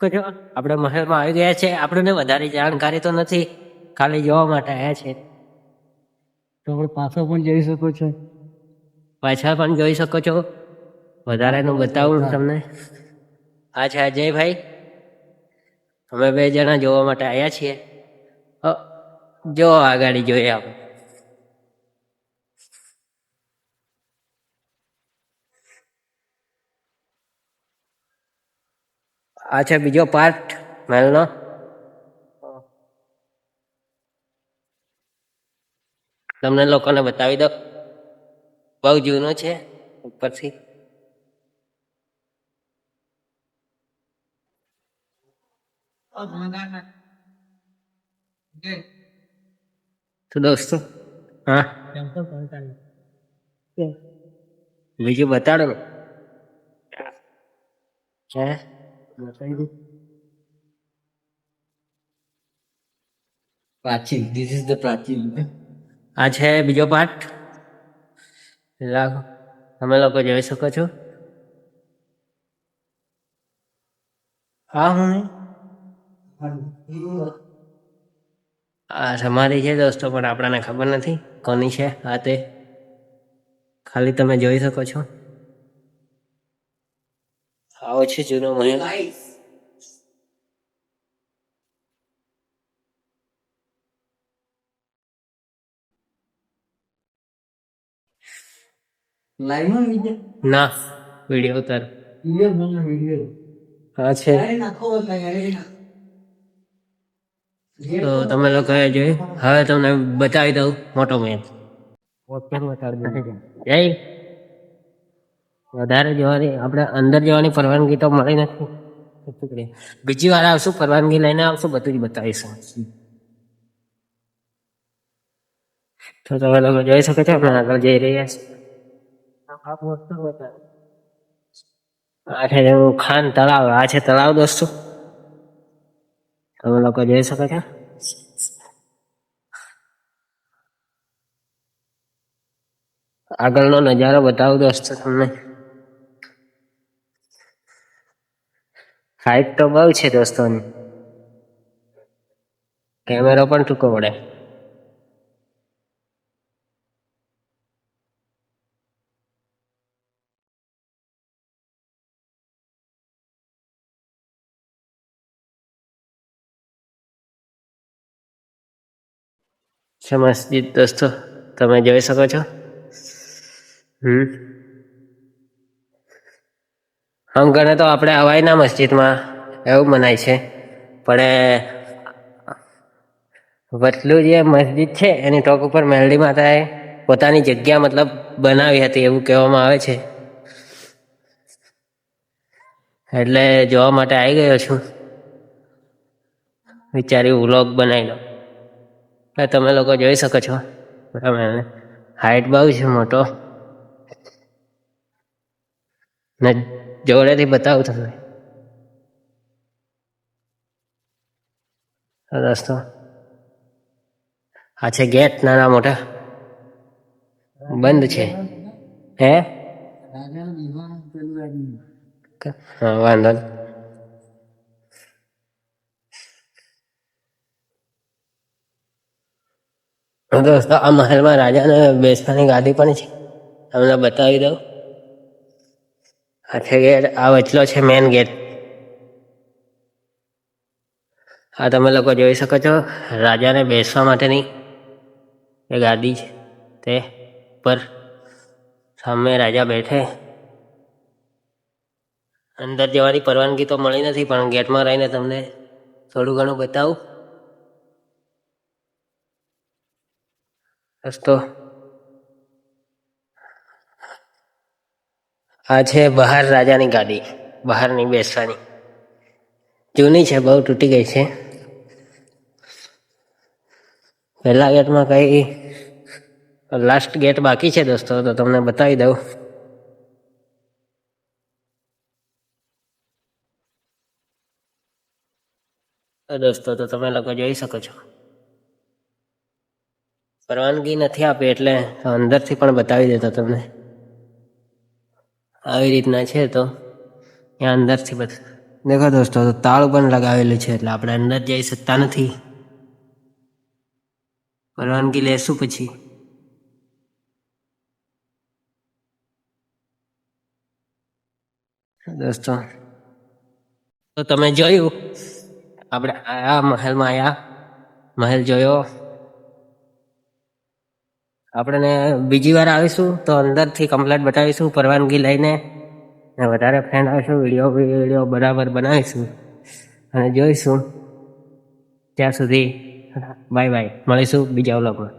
આપણે મહેલમાં આવી ગયા છે. આપણને વધારે જાણકારી તો નથી, ખાલી જોવા માટે આવ્યા છે. તો આપણે પાછળ પણ જઈ શકો છો. પાછળ પણ જોઈ શકો છો. વધારેનું બતાવું તમને. આ છે અજયભાઈ. અમે 2 જણા જોવા માટે આવ્યા છીએ. જો આ ગાડી જોઈએ આપણે. આ છે બીજો પાર્ટ મહેલનો. તમને લોકોને બતાવી દો. બહુ જૂનો છે ઉપરથી. તો દોસ્તો, હા બીજું બતાડો ને. પ્રાચીન, ધીસ ઇઝ ધ પ્રાચીન. આ છે બીજો પાર્ટ. તમે લોકો જોઈ શકો છો. હા હું આ સમાધિ છે દોસ્તો, પણ આપણને ખબર નથી કોની છે આ તે. ખાલી તમે જોઈ શકો છો. આવો છે જૂનો મહેલ. લાઈવમાં વિડિયો ના, વિડીયો ઉતાર. વિડિયો હા છે. તો તમે લોકો જોઈ. હવે તમને બતાવી દઉં મોટો મહેલ. વધારે જવાની, આપણે અંદર જવાની પરવાનગી તો મળી નથી. બીજી વાર આવશું, પરવાનગી લઈને આવશું, બધું જ બતાવીશું. તો તમે લોકો જોઈ શકો છો. આપણે આગળ જઈ રહ્યા છીએ. આ છે ખાન તળાવ. આ છે તળાવ દોસ્તો, તમે લોકો જોઈ શકો છો. આગળનો નજારો બતાવું દોસ્તો તમને. હાઈટ તો બહુ છે દોસ્તોની. કેમેરો પણ ટૂંકો પડે. છે મસ્જિદ દોસ્તો, તમે જોઈ શકો છો. આમ ગણે તો આપણે અવાય ના મસ્જિદમાં, એવું મનાય છે. પણ વચલું જે મસ્જિદ છે એની ટોપ ઉપર મેલડી માતાએ પોતાની જગ્યા મતલબ બનાવી હતી એવું કહેવામાં આવે છે. એટલે જોવા માટે આવી ગયો છું. વિચાર્યું વ્લોગ બનાવી લો. તમે લોકો જોઈ શકો છો. બરાબર, હાઈટ બહુ છે મોટો. ને જોડેથી બતાવું તમને દોસ્તો. આ છે ગેટ, નાના મોટા બંધ છે. હે હા, વાંધો નહીં. દોસ્તો, આ મહેલમાં રાજાને બેસવાની ગાદી પણ છે. તમને બતાવી દઉં. આ છે ગેટ. આ વચલો છે મેન ગેટ. આ તમે લોકો જોઈ શકો છો. રાજાને બેસવા માટેની એ ગાદી છે. તે પર સામે રાજા બેઠે. અંદર જવાની પરવાનગી તો મળી નથી, પણ ગેટમાં રહીને તમને થોડું ઘણું બતાવું દોસ્તો. આ છે બહાર રાજાની ગાડી, બહારની બેસવાની. જૂની છે, બહુ તૂટી ગઈ છે. પહેલા ગેટમાં કઈ લાસ્ટ ગેટ બાકી છે દોસ્તો, તો તમને બતાવી દઉં. દોસ્તો, તો તમે લોકો જોઈ શકો છો. પરવાનગી નથી આપી એટલે અંદરથી પણ બતાવી દેતો તમને. આવી રીતના છે, તો ત્યાં અંદરથી દેખો દોસ્તો, તો તાળું પણ લગાવેલું છે એટલે આપણે અંદર જઈ શકતા નથી. પરવાનગી લેશું પછી. દોસ્તો, તો તમે જોયું, આપણે આયા મહેલમાં આયા, મહેલ જોયો. આપણે બીજી વાર આવીશું તો અંદરથી કમ્પ્લેટ બતાવીશું પરવાનગી લઈને, ને વધારે ફ્રેન્ડ આવીશું, વિડીયો બરાબર બનાવીશું અને જોઈશું. ત્યાં સુધી બાય બાય, મળીશું બીજા વ્લોગમાં.